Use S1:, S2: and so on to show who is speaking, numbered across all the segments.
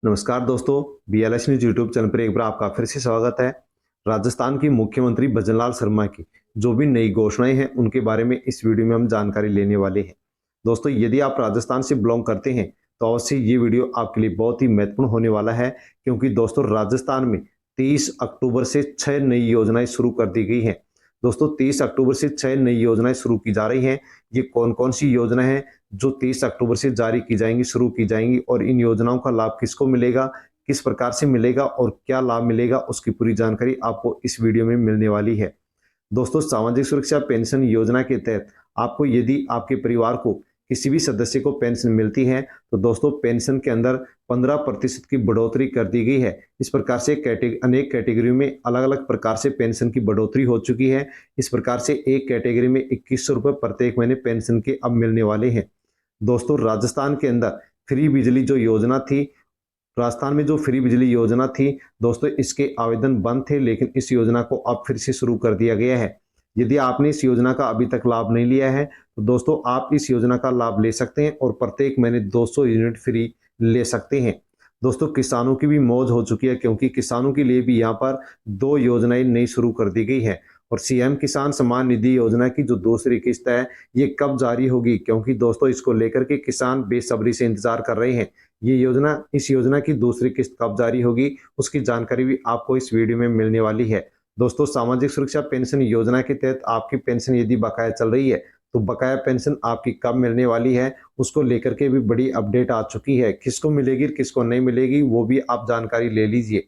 S1: नमस्कार दोस्तों, BLS news YouTube channel पर एक बार आपका फिर से स्वागत है। राजस्थान की मुख्यमंत्री भजनलाल शर्मा की जो भी नई घोषणाएं हैं उनके बारे में इस वीडियो में हम जानकारी लेने वाले हैं। दोस्तों, यदि आप राजस्थान से बिलोंग करते हैं तो अवश्य ये वीडियो आपके लिए बहुत ही महत्वपूर्ण होने वाला है, क्योंकि दोस्तों राजस्थान में 30 अक्टूबर से 6 नई योजनाएं शुरू कर दी गई हैं। दोस्तों 30 अक्टूबर से 6 नई योजनाएं शुरू की जा रही हैं। ये कौन कौन सी योजना है जो 30 अक्टूबर से जारी की जाएंगी, शुरू की जाएंगी, और इन योजनाओं का लाभ किसको मिलेगा, किस प्रकार से मिलेगा और क्या लाभ मिलेगा, उसकी पूरी जानकारी आपको इस वीडियो में मिलने वाली है। दोस्तों, सामाजिक सुरक्षा पेंशन योजना के तहत आपको यदि आपके परिवार को किसी भी सदस्य को पेंशन मिलती है तो दोस्तों पेंशन के अंदर 15% की बढ़ोतरी कर दी गई है। इस प्रकार से अनेक कैटेगरी में अलग अलग प्रकार से पेंशन की बढ़ोतरी हो चुकी है। इस प्रकार से एक कैटेगरी में 2100 रुपये प्रत्येक महीने पेंशन के अब मिलने वाले हैं। दोस्तों, राजस्थान के अंदर फ्री बिजली जो योजना थी, राजस्थान में जो फ्री बिजली योजना थी दोस्तों, इसके आवेदन बंद थे, लेकिन इस योजना को अब फिर से शुरू कर दिया गया है। यदि आपने इस योजना का अभी तक लाभ नहीं लिया है तो दोस्तों आप इस योजना का लाभ ले सकते हैं और प्रत्येक महीने 200 यूनिट फ्री ले सकते हैं। दोस्तों, किसानों की भी मौज हो चुकी है, क्योंकि किसानों के लिए भी यहाँ पर 2 योजनाएं नई शुरू कर दी गई है। और सीएम किसान सम्मान निधि योजना की जो दूसरी किस्त है ये कब जारी होगी, क्योंकि दोस्तों इसको लेकर के किसान बेसब्री से इंतजार कर रहे हैं। इस योजना की दूसरी किस्त कब जारी होगी उसकी जानकारी भी आपको इस वीडियो में मिलने वाली है। दोस्तों, सामाजिक सुरक्षा पेंशन योजना के तहत आपकी पेंशन यदि बकाया चल रही है तो बकाया पेंशन आपकी कब मिलने वाली है उसको लेकर के भी बड़ी अपडेट आ चुकी है। किसको मिलेगी किसको नहीं मिलेगी वो भी आप जानकारी ले लीजिए।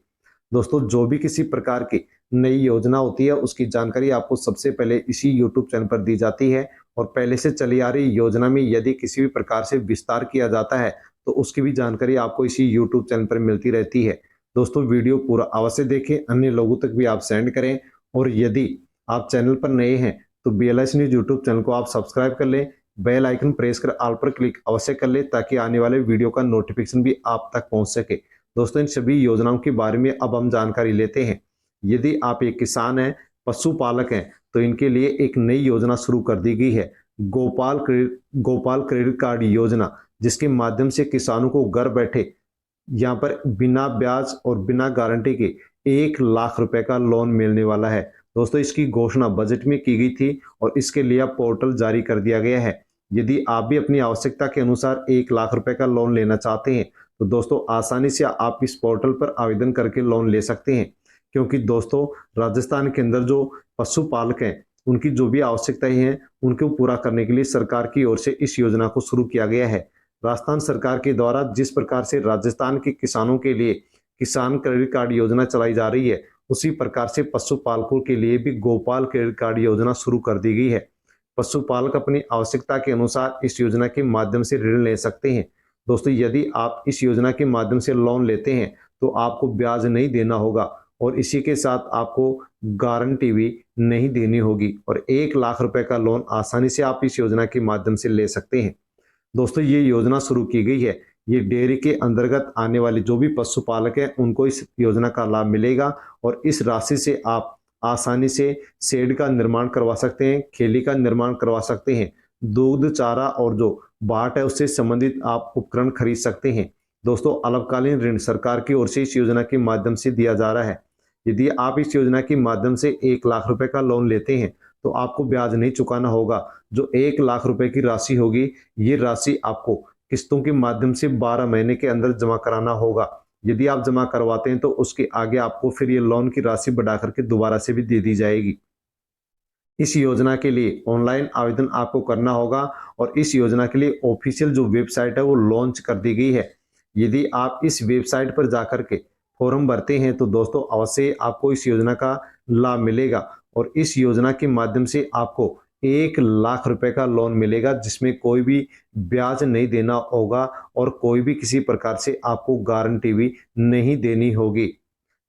S1: दोस्तों, जो भी किसी प्रकार की नई योजना होती है उसकी जानकारी आपको सबसे पहले इसी यूट्यूब चैनल पर दी जाती है, और पहले से चली आ रही योजना में यदि किसी भी प्रकार से विस्तार किया जाता है तो उसकी भी जानकारी आपको इसी यूट्यूब चैनल पर मिलती रहती है। दोस्तों, वीडियो पूरा अवश्य देखें, अन्य लोगों तक भी आप सेंड करें, और यदि आप चैनल पर नए हैं तो बीएलएस न्यूज यूट्यूब चैनल को आप सब्सक्राइब कर लें, बेल आइकन प्रेस कर ऑल पर क्लिक अवश्य कर लें, ताकि आने वाले वीडियो का नोटिफिकेशन भी आप तक पहुंच सके। दोस्तों, इन सभी योजनाओं के बारे में अब हम जानकारी लेते हैं। यदि आप एक किसान हैं, पशुपालक हैं, तो इनके लिए एक नई योजना शुरू कर दी गई है, गोपाल क्रेडिट कार्ड योजना, जिसके माध्यम से किसानों को घर बैठे यहाँ पर बिना ब्याज और बिना गारंटी के 1 लाख रुपए का लोन मिलने वाला है। दोस्तों, इसकी घोषणा बजट में की गई थी और इसके लिए अब पोर्टल जारी कर दिया गया है। यदि आप भी अपनी आवश्यकता के अनुसार 1 लाख रुपए का लोन लेना चाहते हैं तो दोस्तों आसानी से आप इस पोर्टल पर आवेदन करके लोन ले सकते हैं, क्योंकि दोस्तों राजस्थान के अंदर जो पशुपालक हैं उनकी जो भी आवश्यकताएं हैं उनको पूरा करने के लिए सरकार की ओर से इस योजना को शुरू किया गया है। राजस्थान सरकार के द्वारा जिस प्रकार से राजस्थान के किसानों के लिए किसान क्रेडिट कार्ड योजना चलाई जा रही है, उसी प्रकार से पशुपालकों के लिए भी गोपाल क्रेडिट कार्ड योजना शुरू कर दी गई है। पशुपालक अपनी आवश्यकता के अनुसार इस योजना के माध्यम से ऋण ले सकते हैं। दोस्तों, यदि आप इस योजना के माध्यम से लोन लेते हैं तो आपको ब्याज नहीं देना होगा, और इसी के साथ आपको गारंटी भी नहीं देनी होगी, और 1 लाख रुपए का लोन आसानी से आप इस योजना के माध्यम से ले सकते हैं। दोस्तों, ये योजना शुरू की गई है, ये डेयरी के अंतर्गत आने वाले जो भी पशुपालक हैं उनको इस योजना का लाभ मिलेगा, और इस राशि से आप आसानी से शेड का निर्माण करवा सकते हैं, खेली का निर्माण करवा सकते हैं, दूध चारा और जो बाट है उससे संबंधित आप उपकरण खरीद सकते हैं। दोस्तों, अल्पकालीन ऋण सरकार की ओर से इस योजना के माध्यम से दिया जा रहा है। यदि आप इस योजना के माध्यम से 1 लाख रुपए का लोन लेते हैं तो आपको ब्याज नहीं चुकाना होगा। जो 1 लाख रुपए की राशि होगी ये राशि आपको किस्तों के माध्यम से 12 महीने के अंदर जमा कराना होगा। यदि आप जमा करवाते हैं तो उसके आगे आपको फिर ये लोन की राशि बढ़ा करके दोबारा से भी दे दी जाएगी। इस योजना के लिए ऑनलाइन आवेदन आपको करना होगा, और इस योजना के लिए ऑफिशियल जो वेबसाइट है वो लॉन्च कर दी गई है। यदि आप इस वेबसाइट पर जाकर के फॉर्म भरते हैं तो दोस्तों अवश्य आपको इस योजना का लाभ मिलेगा, और इस योजना के माध्यम से आपको 1 लाख रुपए का लोन मिलेगा, जिसमें कोई भी ब्याज नहीं देना होगा और कोई भी किसी प्रकार से आपको गारंटी भी नहीं देनी होगी।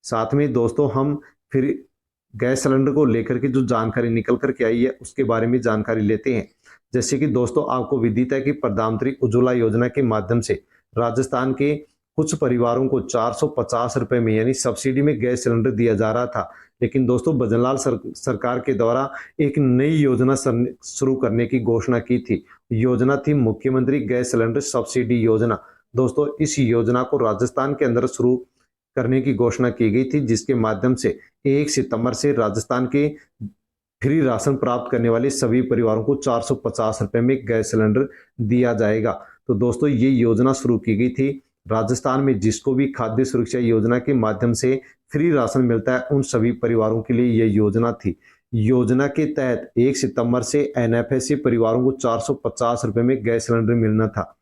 S1: साथ में दोस्तों हम फिर गैस सिलेंडर को लेकर के जो जानकारी निकल कर के आई है उसके बारे में जानकारी लेते हैं। जैसे कि दोस्तों आपको विदित है कि प्रधानमंत्री उज्ज्वला योजना के माध्यम से राजस्थान के कुछ परिवारों को 450 रुपए में यानी सब्सिडी में गैस सिलेंडर दिया जा रहा था, लेकिन दोस्तों भजनलाल सरकार के द्वारा एक नई योजना शुरू करने की घोषणा की थी। योजना थी मुख्यमंत्री गैस सिलेंडर सब्सिडी योजना। दोस्तों इस योजना को राजस्थान के अंदर शुरू करने की घोषणा की गई थी, जिसके माध्यम से 1 सितंबर से राजस्थान के फ्री राशन प्राप्त करने वाले सभी परिवारों को 450 रुपए में गैस सिलेंडर दिया जाएगा। तो दोस्तों ये योजना शुरू की गई थी राजस्थान में, जिसको भी खाद्य सुरक्षा योजना के माध्यम से फ्री राशन मिलता है, उन सभी परिवारों के लिए यह योजना थी। योजना के तहत 1 सितंबर से एनएफएससी परिवारों को 450 रुपए में गैस सिलेंडर मिलना था।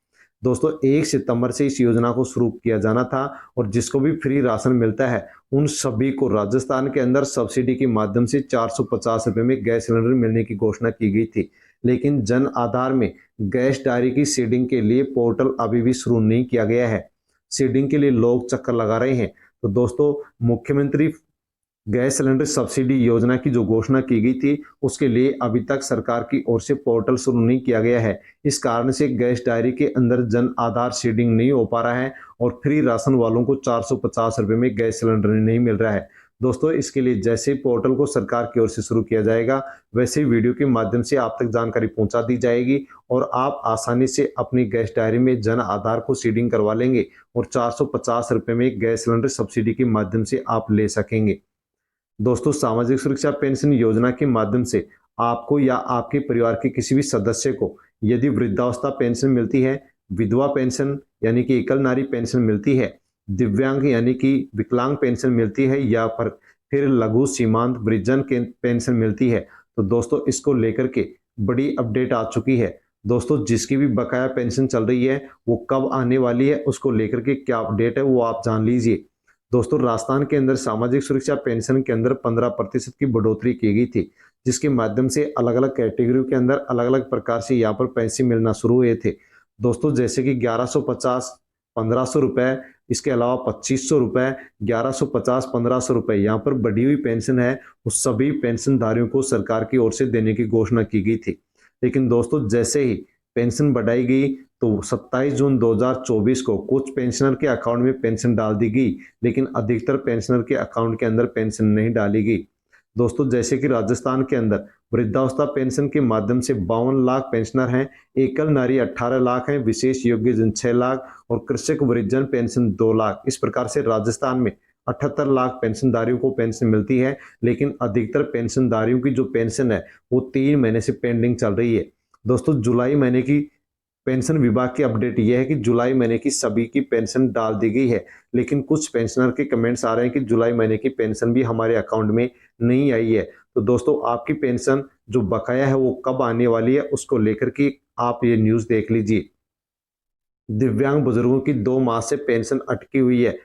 S1: दोस्तों 1 सितंबर से इस योजना को शुरू किया जाना था और जिसको भी फ्री राशन मिलता है उन सभी को राजस्थान के अंदर सब्सिडी के माध्यम से 450 रुपए में गैस सिलेंडर मिलने की घोषणा की गई थी। लेकिन जन आधार में गैस डायरी की सीडिंग के लिए पोर्टल अभी भी शुरू नहीं किया गया है। सीडिंग के लिए लोग चक्कर लगा रहे हैं। तो दोस्तों मुख्यमंत्री गैस सिलेंडर सब्सिडी योजना की जो घोषणा की गई थी उसके लिए अभी तक सरकार की ओर से पोर्टल शुरू नहीं किया गया है। इस कारण से गैस डायरी के अंदर जन आधार सीडिंग नहीं हो पा रहा है और फ्री राशन वालों को 450 रुपए में गैस सिलेंडर नहीं मिल रहा है। दोस्तों इसके लिए जैसे पोर्टल को सरकार की ओर से शुरू किया जाएगा वैसे ही वीडियो के माध्यम से आप तक जानकारी पहुंचा दी जाएगी और आप आसानी से अपनी गैस डायरी में जन आधार को सीडिंग करवा लेंगे और 450 रुपए में गैस सिलेंडर सब्सिडी के माध्यम से आप ले सकेंगे। दोस्तों सामाजिक सुरक्षा पेंशन योजना के माध्यम से आपको या आपके परिवार के किसी भी सदस्य को यदि वृद्धावस्था पेंशन मिलती है, विधवा पेंशन यानी कि एकल नारी पेंशन मिलती है, दिव्यांग यानी कि विकलांग पेंशन मिलती है या फिर लघु सीमांत वृद्धजन पेंशन मिलती है, तो दोस्तों इसको लेकर के बड़ी अपडेट आ चुकी है। दोस्तों जिसकी भी बकाया पेंशन चल रही है वो कब आने वाली है उसको लेकर के क्या अपडेट है वो आप जान लीजिए। दोस्तों राजस्थान के अंदर सामाजिक सुरक्षा पेंशन के अंदर 15% की बढ़ोतरी की गई थी, जिसके माध्यम से अलग अलग कैटेगरी के अंदर अलग अलग प्रकार से यहाँ पर पैसे मिलना शुरू हुए थे। दोस्तों जैसे कि 1150 1500 रुपए, इसके अलावा 2500 रुपए, 1150 1500 रुपए यहाँ पर बढ़ी हुई पेंशन है, उस सभी पेंशनधारियों को सरकार की ओर से देने की घोषणा की गई थी। लेकिन दोस्तों जैसे ही पेंशन बढ़ाई गई तो 27 जून 2024 को कुछ पेंशनर के अकाउंट में पेंशन डाल दी गई, लेकिन अधिकतर पेंशनर के अकाउंट के अंदर पेंशन नहीं डाली गई। दोस्तों जैसे कि राजस्थान के अंदर वृद्धावस्था पेंशन के माध्यम से 52 लाख पेंशनर हैं, एकल नारी 18 लाख हैं, विशेष योग्य जन 6 लाख और कृषक वृद्धजन पेंशन 2 लाख। इस प्रकार से राजस्थान में 78 लाख पेंशनधारियों को पेंशन मिलती है, लेकिन अधिकतर पेंशनधारियों की जो पेंशन है वो 3 महीने से पेंडिंग चल रही है। दोस्तों जुलाई महीने की पेंशन विभाग की अपडेट यह है कि जुलाई महीने की सभी की पेंशन डाल दी गई है, लेकिन कुछ पेंशनर के कमेंट्स आ रहे हैं कि जुलाई महीने की पेंशन भी हमारे अकाउंट में नहीं आई है। तो दोस्तों आपकी पेंशन जो बकाया है वो कब आने वाली है उसको लेकर के आप ये न्यूज देख लीजिए। दिव्यांग बुजुर्गों की 2 माह से पेंशन अटकी हुई है,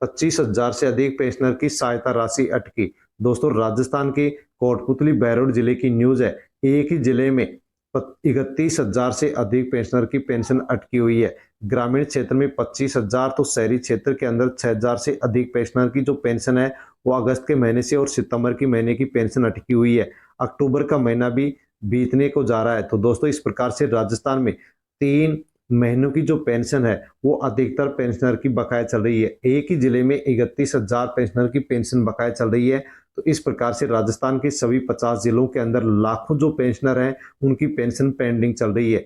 S1: 25,000 से अधिक पेंशनर की सहायता राशि अटकी। दोस्तों राजस्थान के कोटपुतली बहरोड जिले की न्यूज है, एक ही जिले में 31,000 से अधिक पेंशनर की पेंशन अटकी हुई है। ग्रामीण क्षेत्र में 25,000 तो शहरी क्षेत्र के अंदर 6,000 से अधिक पेंशनर की जो पेंशन है वो अगस्त के महीने से और सितंबर के महीने की पेंशन अटकी हुई है। अक्टूबर का महीना भी बीतने को जा रहा है। तो दोस्तों इस प्रकार से राजस्थान में 3 महीनों की जो पेंशन है वो अधिकतर पेंशनर की बकाया चल रही है। एक ही जिले में 31,000 पेंशनर की पेंशन बकाया चल रही है। तो इस प्रकार से राजस्थान के सभी 50 जिलों के अंदर लाखों जो पेंशनर हैं उनकी पेंशन पेंडिंग चल रही है।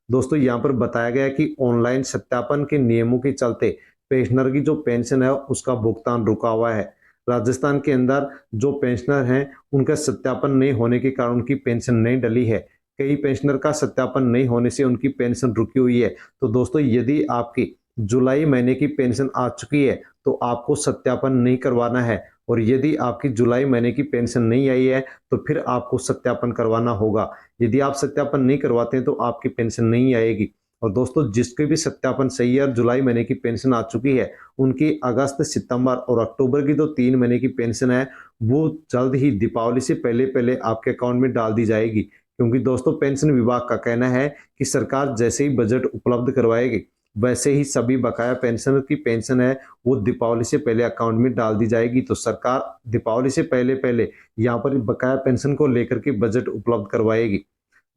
S1: दोस्तों यहाँ पर बताया गया कि ऑनलाइन सत्यापन के नियमों के चलते पेंशनर की जो पेंशन है उसका भुगतान रुका हुआ है। राजस्थान के अंदर जो पेंशनर हैं उनका सत्यापन नहीं होने के कारण उनकी पेंशन नहीं डली है। कई पेंशनर का सत्यापन नहीं होने से उनकी पेंशन रुकी हुई है। तो दोस्तों यदि आपकी जुलाई महीने की पेंशन आ चुकी है तो आपको सत्यापन नहीं करवाना है, और यदि आपकी जुलाई महीने की पेंशन नहीं आई है तो फिर आपको सत्यापन करवाना होगा। यदि आप सत्यापन नहीं करवाते हैं तो आपकी पेंशन नहीं आएगी। और दोस्तों जिसके भी सत्यापन सही है और जुलाई महीने की पेंशन आ चुकी है उनकी अगस्त, सितंबर और अक्टूबर की जो 3 महीने की पेंशन है वो जल्द ही दीपावली से पहले पहले आपके अकाउंट में डाल दी जाएगी। क्योंकि दोस्तों पेंशन विभाग का कहना है कि सरकार जैसे ही बजट उपलब्ध करवाएगी वैसे ही सभी बकाया पेंशनर की पेंशन है वो दीपावली से पहले अकाउंट में डाल दी जाएगी। तो सरकार दीपावली से पहले पहले यहाँ पर बकाया पेंशन को लेकर के बजट उपलब्ध करवाएगी।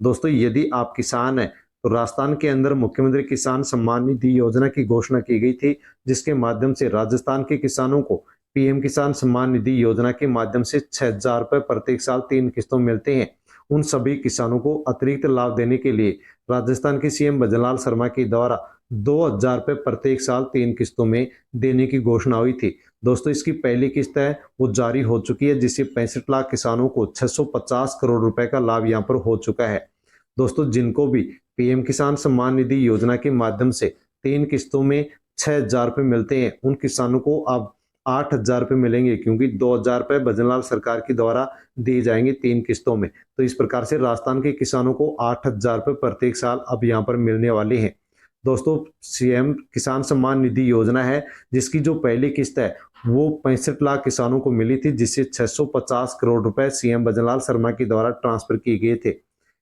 S1: दोस्तों यदि आप किसान हैं तो राजस्थान के अंदर मुख्यमंत्री किसान सम्मान निधि योजना की घोषणा की गई थी, जिसके माध्यम से राजस्थान के किसानों को पीएम किसान सम्मान निधि योजना के माध्यम से 6,000 रुपए प्रत्येक साल 3 किस्तों मिलते हैं। उन सभी किसानों को अतिरिक्त लाभ देने के लिए राजस्थान के सीएम भजनलाल शर्मा के द्वारा 2,000 रुपये प्रत्येक साल 3 किस्तों में देने की घोषणा हुई थी। दोस्तों इसकी पहली किस्त है वो जारी हो चुकी है, जिससे 65 लाख किसानों को 650 करोड़ रुपए का लाभ यहाँ पर हो चुका है। दोस्तों जिनको भी पीएम किसान सम्मान निधि योजना के माध्यम से 3 किस्तों में 6,000 रुपये मिलते हैं, उन किसानों को अब 8,000 रुपये मिलेंगे, क्योंकि 2,000 रुपये भजनलाल सरकार के द्वारा दिए जाएंगे 3 किस्तों में। तो इस प्रकार से राजस्थान के किसानों को 8,000 रुपये प्रत्येक साल अब यहाँ पर मिलने वाले हैं। दोस्तों सीएम किसान सम्मान निधि योजना है, जिसकी जो पहली किस्त है वो 65 लाख किसानों को मिली थी, जिससे 650 करोड़ रुपए सीएम भजनलाल शर्मा के द्वारा ट्रांसफर किए गए थे।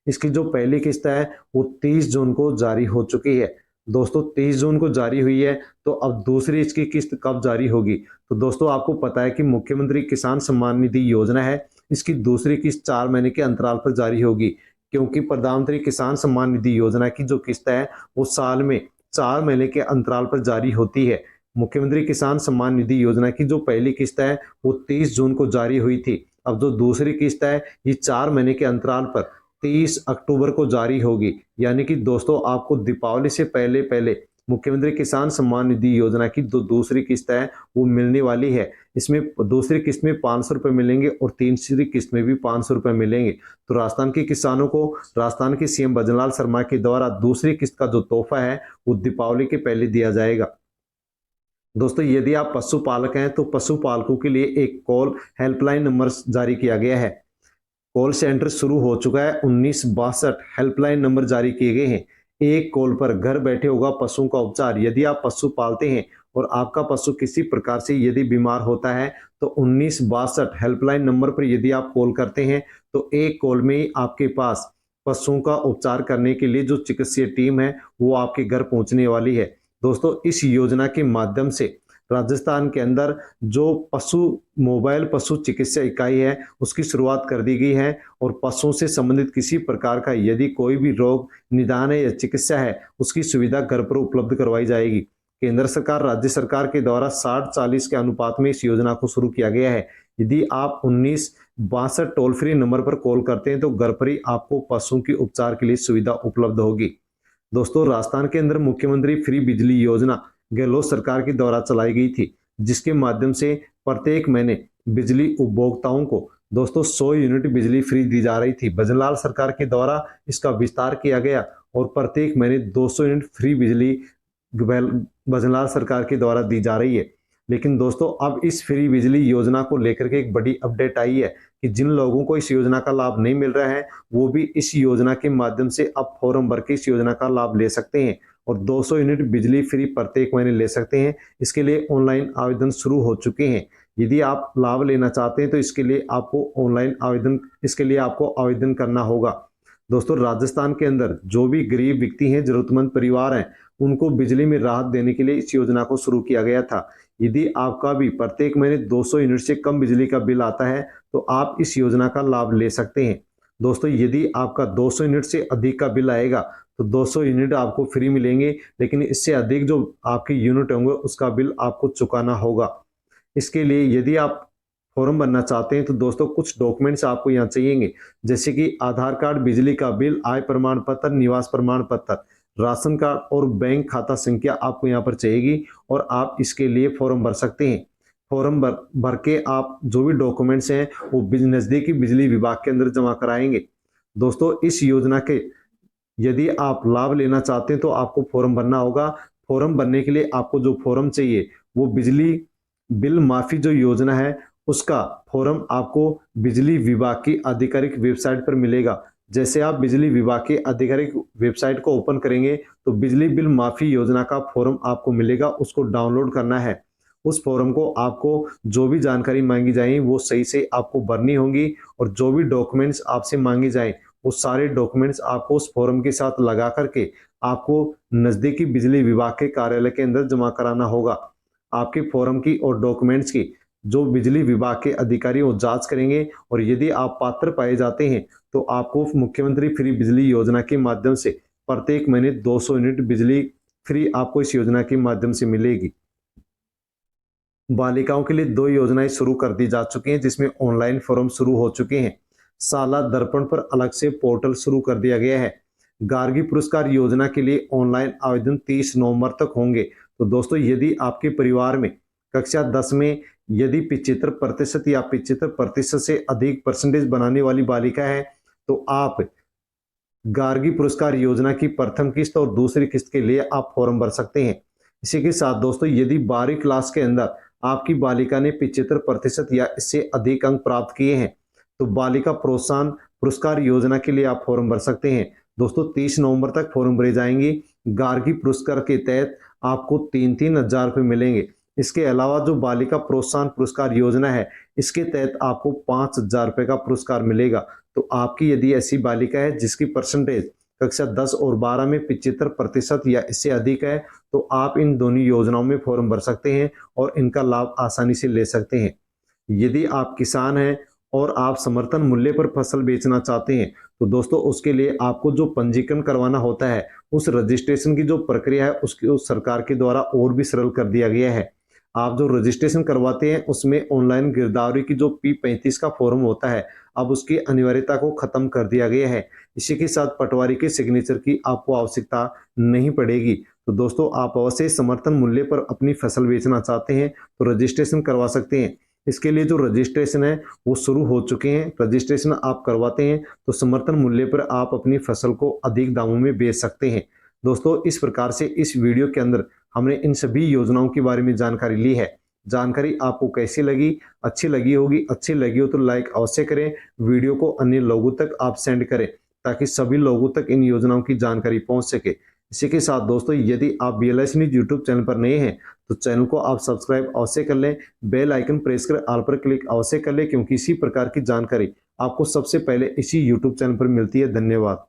S1: इसकी जो पहली किस्त है वो 30 जून को जारी हो चुकी है। दोस्तों 30 जून को जारी हुई है, तो अब दूसरी इसकी किस्त कब जारी होगी? तो दोस्तों आपको पता है कि मुख्यमंत्री किसान सम्मान निधि योजना है, इसकी दूसरी किस्त 4 महीने के अंतराल पर जारी होगी, क्योंकि प्रधानमंत्री किसान सम्मान निधि योजना की जो किस्त है वो साल में 4 महीने के अंतराल पर जारी होती है। मुख्यमंत्री किसान सम्मान निधि योजना की जो पहली किस्त है वो 30 जून को जारी हुई थी। अब जो दूसरी किस्त है ये 4 महीने के अंतराल पर 30 अक्टूबर को जारी होगी। यानी कि दोस्तों आपको दीपावली से पहले पहले मुख्यमंत्री किसान सम्मान निधि योजना की जो दूसरी किस्त है वो मिलने वाली है। इसमें दूसरी किस्त में 500 रुपये मिलेंगे और तीसरी किस्त में भी 500 रुपये मिलेंगे। तो राजस्थान के किसानों को राजस्थान के सीएम भजनलाल शर्मा के द्वारा दूसरी किस्त का जो तोहफा है वो दीपावली के पहले दिया जाएगा। दोस्तों यदि आप पशुपालक हैं तो पशुपालकों के लिए एक कॉल हेल्पलाइन नंबर जारी किया गया है। कॉल सेंटर शुरू हो चुका है, 1962 हेल्पलाइन नंबर जारी किए गए हैं। एक कॉल पर घर बैठे होगा पशुओं का उपचार। यदि आप पशु पालते हैं और आपका पशु किसी प्रकार से यदि बीमार होता है तो 1962 हेल्पलाइन नंबर पर यदि आप कॉल करते हैं तो एक कॉल में ही आपके पास पशुओं का उपचार करने के लिए जो चिकित्सीय टीम है वो आपके घर पहुंचने वाली है। दोस्तों इस योजना के माध्यम से राजस्थान के अंदर जो पशु मोबाइल पशु चिकित्सा इकाई है उसकी शुरुआत कर दी गई है, और पशुओं से संबंधित किसी प्रकार का यदि कोई भी रोग निदान है या चिकित्सा है उसकी सुविधा घर पर उपलब्ध करवाई जाएगी। केंद्र सरकार राज्य सरकार के द्वारा 60-40 के अनुपात में इस योजना को शुरू किया गया है। यदि आप 1962 टोल फ्री नंबर पर कॉल करते हैं तो घर पर ही आपको पशुओं की उपचार के लिए सुविधा उपलब्ध होगी। दोस्तों राजस्थान के अंदर मुख्यमंत्री फ्री बिजली योजना गहलोत सरकार के द्वारा चलाई गई थी, जिसके माध्यम से प्रत्येक महीने बिजली उपभोक्ताओं को दोस्तों 100 यूनिट बिजली फ्री दी जा रही थी। भजनलाल सरकार के द्वारा इसका विस्तार किया गया और प्रत्येक महीने 200 यूनिट फ्री बिजली भजनलाल सरकार के द्वारा दी जा रही है। लेकिन दोस्तों अब इस फ्री बिजली योजना को लेकर के एक बड़ी अपडेट आई है कि जिन लोगों को इस योजना का लाभ नहीं मिल रहा है वो भी इस योजना के माध्यम से अब फॉर्म भर के इस योजना का लाभ ले सकते हैं और 200 यूनिट बिजली फ्री प्रत्येक महीने ले सकते हैं। इसके लिए ऑनलाइन आवेदन शुरू हो चुके हैं। यदि आप लाभ लेना चाहते हैं तो इसके लिए आपको आवेदन करना होगा। दोस्तों राजस्थान के अंदर जो भी गरीब व्यक्ति हैं, जरूरतमंद परिवार हैं, उनको बिजली में राहत देने के लिए इस योजना को शुरू किया गया था। यदि आपका भी प्रत्येक महीने 200 यूनिट से कम बिजली का बिल आता है तो आप इस योजना का लाभ ले सकते हैं। दोस्तों यदि आपका 200 यूनिट से अधिक का बिल आएगा तो 200 यूनिट आपको फ्री मिलेंगे, लेकिन इससे अधिक जो आपके यूनिट होंगे उसका बिल आपको चुकाना होगा। इसके लिए यदि आप फॉर्म भरना चाहते हैं तो दोस्तों कुछ डॉक्यूमेंट्स आपको यहाँ चाहिएंगे, जैसे कि आधार कार्ड, बिजली का बिल, आय प्रमाण पत्र, निवास प्रमाण पत्र, राशन कार्ड और बैंक खाता संख्या आपको यहाँ पर चाहिएगी और आप इसके लिए फॉर्म भर सकते हैं। फॉर्म भर के आप जो भी डॉक्यूमेंट्स हैं वो नज़दीकी बिजली विभाग के अंदर जमा कराएंगे। दोस्तों इस योजना के यदि आप लाभ लेना चाहते हैं तो आपको फॉर्म भरना होगा। फॉर्म भरने के लिए आपको जो फॉर्म चाहिए वो बिजली बिल माफी जो योजना है उसका फॉर्म आपको बिजली विभाग की आधिकारिक वेबसाइट पर मिलेगा। जैसे आप बिजली विभाग की आधिकारिक वेबसाइट को ओपन करेंगे तो बिजली बिल माफी योजना का फॉर्म आपको मिलेगा, उसको डाउनलोड करना है। उस फॉर्म को आपको जो भी जानकारी मांगी जाए वो सही से आपको भरनी होगी और जो भी डॉक्यूमेंट्स आपसे मांगे जाए वो सारे डॉक्यूमेंट्स आपको उस फॉर्म के साथ लगा करके आपको नज़दीकी बिजली विभाग के कार्यालय के अंदर जमा कराना होगा। आपके फॉर्म की और डॉक्यूमेंट्स की जो बिजली विभाग के अधिकारी वो जांच करेंगे और यदि आप पात्र पाए जाते हैं तो आपको मुख्यमंत्री फ्री बिजली योजना के माध्यम से प्रत्येक महीने 200 यूनिट बिजली फ्री आपको इस योजना के माध्यम से मिलेगी। बालिकाओं के लिए 2 योजनाएं शुरू कर दी जा चुकी हैं जिसमें ऑनलाइन फॉर्म शुरू हो चुके हैं। साला दर्पण पर अलग से पोर्टल शुरू कर दिया गया है। गार्गी पुरस्कार योजना के लिए ऑनलाइन आवेदन 30 नवंबर तक होंगे। तो दोस्तों यदि आपके परिवार में कक्षा 10 में यदि 75% या 75% से अधिक परसेंटेज बनाने वाली बालिका है तो आप गार्गी पुरस्कार योजना की प्रथम किस्त और दूसरी किस्त के लिए आप फॉर्म भर सकते हैं। इसी के साथ दोस्तों यदि 12वीं क्लास के अंदर आपकी बालिका ने 75% या इससे अधिक अंक प्राप्त किए हैं तो बालिका प्रोत्साहन पुरस्कार योजना के लिए आप फॉर्म भर सकते हैं। दोस्तों 30 नवंबर तक फॉर्म भरे जाएंगे। गार्गी पुरस्कार के तहत आपको 3-3 हजार रुपये मिलेंगे। इसके अलावा जो बालिका प्रोत्साहन पुरस्कार योजना है इसके तहत आपको 5,000 रुपये का पुरस्कार मिलेगा। तो आपकी यदि ऐसी बालिका है जिसकी परसेंटेज कक्षा 10 और 12 में 75% या इससे अधिक है तो आप इन दोनों योजनाओं में फॉर्म भर सकते हैं और इनका लाभ आसानी से ले सकते हैं। यदि आप किसान हैं और आप समर्थन मूल्य पर फसल बेचना चाहते हैं तो दोस्तों उसके लिए आपको जो पंजीकरण करवाना होता है उस रजिस्ट्रेशन की जो प्रक्रिया है उसकी उस सरकार के द्वारा और भी सरल कर दिया गया है। आप जो रजिस्ट्रेशन करवाते हैं उसमें ऑनलाइन गिरदावरी की जो P35 का फॉर्म होता है अब उसकी अनिवार्यता को खत्म कर दिया गया है। इसी के साथ पटवारी के सिग्नेचर की आपको आवश्यकता नहीं पड़ेगी। तो दोस्तों आप अवश्य समर्थन मूल्य पर अपनी फसल बेचना चाहते हैं तो रजिस्ट्रेशन करवा सकते हैं। इसके लिए जो रजिस्ट्रेशन है वो शुरू हो चुके हैं। रजिस्ट्रेशन आप करवाते हैं तो समर्थन मूल्य पर आप अपनी फसल को अधिक दामों में बेच सकते हैं। दोस्तों इस प्रकार से इस वीडियो के अंदर हमने इन सभी योजनाओं के बारे में जानकारी ली है। जानकारी आपको कैसी लगी? अच्छी लगी होगी। अच्छी लगी हो तो लाइक अवश्य करें। वीडियो को अन्य लोगों तक आप सेंड करें ताकि सभी लोगों तक इन योजनाओं की जानकारी पहुंच सके। इसी के साथ दोस्तों यदि आप BLS न्यूज़ यूट्यूब चैनल पर नए हैं तो चैनल को आप सब्सक्राइब अवश्य कर लें। बेल आइकन प्रेस कर ऑल पर क्लिक अवश्य कर लें क्योंकि इसी प्रकार की जानकारी आपको सबसे पहले इसी यूट्यूब चैनल पर मिलती है। धन्यवाद।